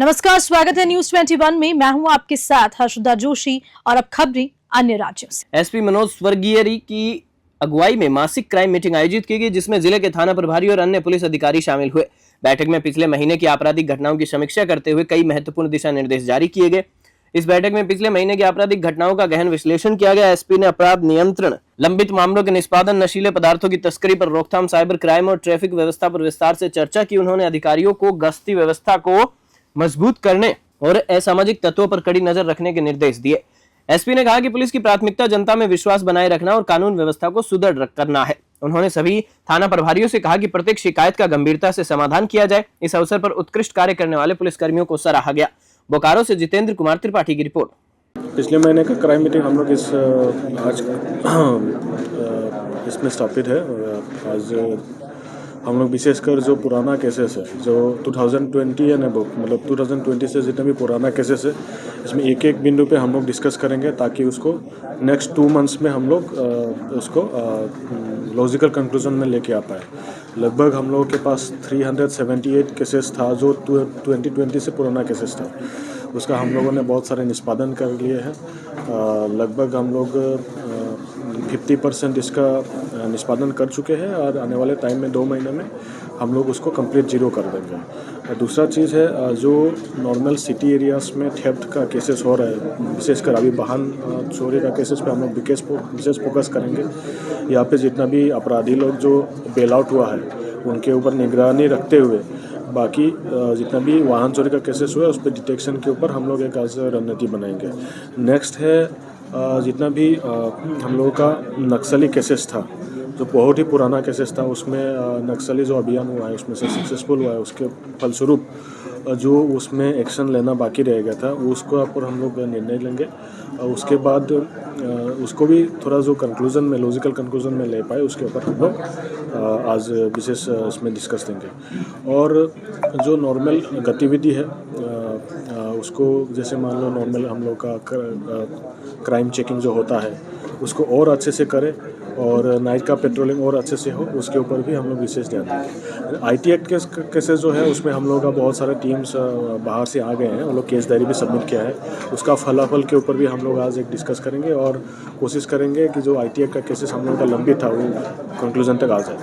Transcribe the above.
नमस्कार, स्वागत है न्यूज 21 में। मैं हूं आपके साथ हर्षदा जोशी और अब खबरें अन्य राज्यों से। एसपी मनोज स्वर्गीयरी की अगुवाई में मासिक क्राइम मीटिंग आयोजित की गई, जिसमें जिले के थाना प्रभारी और अन्य पुलिस अधिकारी शामिल हुए। बैठक में पिछले महीने की आपराधिक घटनाओं की समीक्षा करते हुए कई महत्वपूर्ण दिशा निर्देश जारी किए गए। इस बैठक में पिछले महीने की आपराधिक घटनाओं का गहन विश्लेषण किया गया। एसपी ने अपराध नियंत्रण, लंबित मामलों के निष्पादन, नशीले पदार्थों की तस्करी पर रोकथाम, साइबर क्राइम और ट्रैफिक व्यवस्था पर विस्तार से चर्चा की। उन्होंने अधिकारियों को गश्ती व्यवस्था को मजबूत करने और असामाजिक तत्वों पर कड़ी नजर रखने के निर्देश दिए। एसपी ने कहा कि पुलिस की प्राथमिकता जनता में विश्वास बनाए रखना और कानून व्यवस्था को सुदृढ़ करना है। उन्होंने सभी थाना प्रभारियों से कहा कि प्रत्येक शिकायत का गंभीरता से समाधान किया जाए। इस अवसर पर उत्कृष्ट कार्य करने वाले पुलिसकर्मियों को सराहा गया। बोकारो से जितेंद्र कुमार त्रिपाठी की रिपोर्ट। पिछले महीने का क्राइम मीटिंग हम लोग आज इसमें स्थापित है। आज हम लोग विशेषकर जो पुराना केसेस है, जो 2020 या मतलब 2020 से जितने भी पुराना केसेस है, इसमें एक एक बिंदु पे हम लोग डिस्कस करेंगे ताकि उसको नेक्स्ट 2 मंथ्स में हम लोग उसको लॉजिकल कंक्लूजन में लेके आ पाए। लगभग हम लोगों के पास 378 केसेस था जो 2020 से पुराना केसेस था। उसका हम लोगों ने बहुत सारे निष्पादन कर लिए हैं। लगभग हम लोग 50% इसका निष्पादन कर चुके हैं और आने वाले टाइम में 2 महीने में हम लोग उसको कंप्लीट जीरो कर देंगे। दूसरा चीज़ है, जो नॉर्मल सिटी एरियाज़ में थेफ्ट का केसेस हो रहा है, विशेषकर अभी वाहन चोरी का केसेस पे हम लोग विशेष फोकस करेंगे। यहाँ पे जितना भी अपराधी लोग जो बेल आउट हुआ है उनके ऊपर निगरानी रखते हुए बाकी जितना भी वाहन चोरी का केसेस हुआ है उस पर डिटेक्शन के ऊपर हम लोग एक आज रणनीति बनाएंगे। नेक्स्ट है, जितना भी हम लोगों का नक्सली केसेस था, जो बहुत ही पुराना केसेस था, उसमें नक्सली जो अभियान हुआ है उसमें से सक्सेसफुल हुआ है। उसके फलस्वरूप जो उसमें एक्शन लेना बाकी रह गया था उसको पर हम लोग निर्णय लेंगे। उसके बाद उसको भी थोड़ा जो कंक्लूजन में लॉजिकल कंक्लूजन में ले पाए उसके ऊपर हम लोग आज विशेष इसमें डिस्कस देंगे। और जो नॉर्मल गतिविधि है उसको, जैसे मान लो नॉर्मल हम लोग का क्राइम चेकिंग जो होता है उसको और अच्छे से करें और नाइट का पेट्रोलिंग और अच्छे से हो, उसके ऊपर भी हम लोग विशेष ध्यान देंगे। आईटी एक्ट केसेस जो है उसमें हम लोग का बहुत सारे टीम्स बाहर से आ गए हैं, वो लोग केस डायरी भी सबमिट किया है। उसका फलाफल के ऊपर भी हम लोग आज एक डिस्कस करेंगे और कोशिश करेंगे कि जो आईटी एक्ट का केसेस हम लोग का लंबित था वो कंक्लूजन तक आ जाए।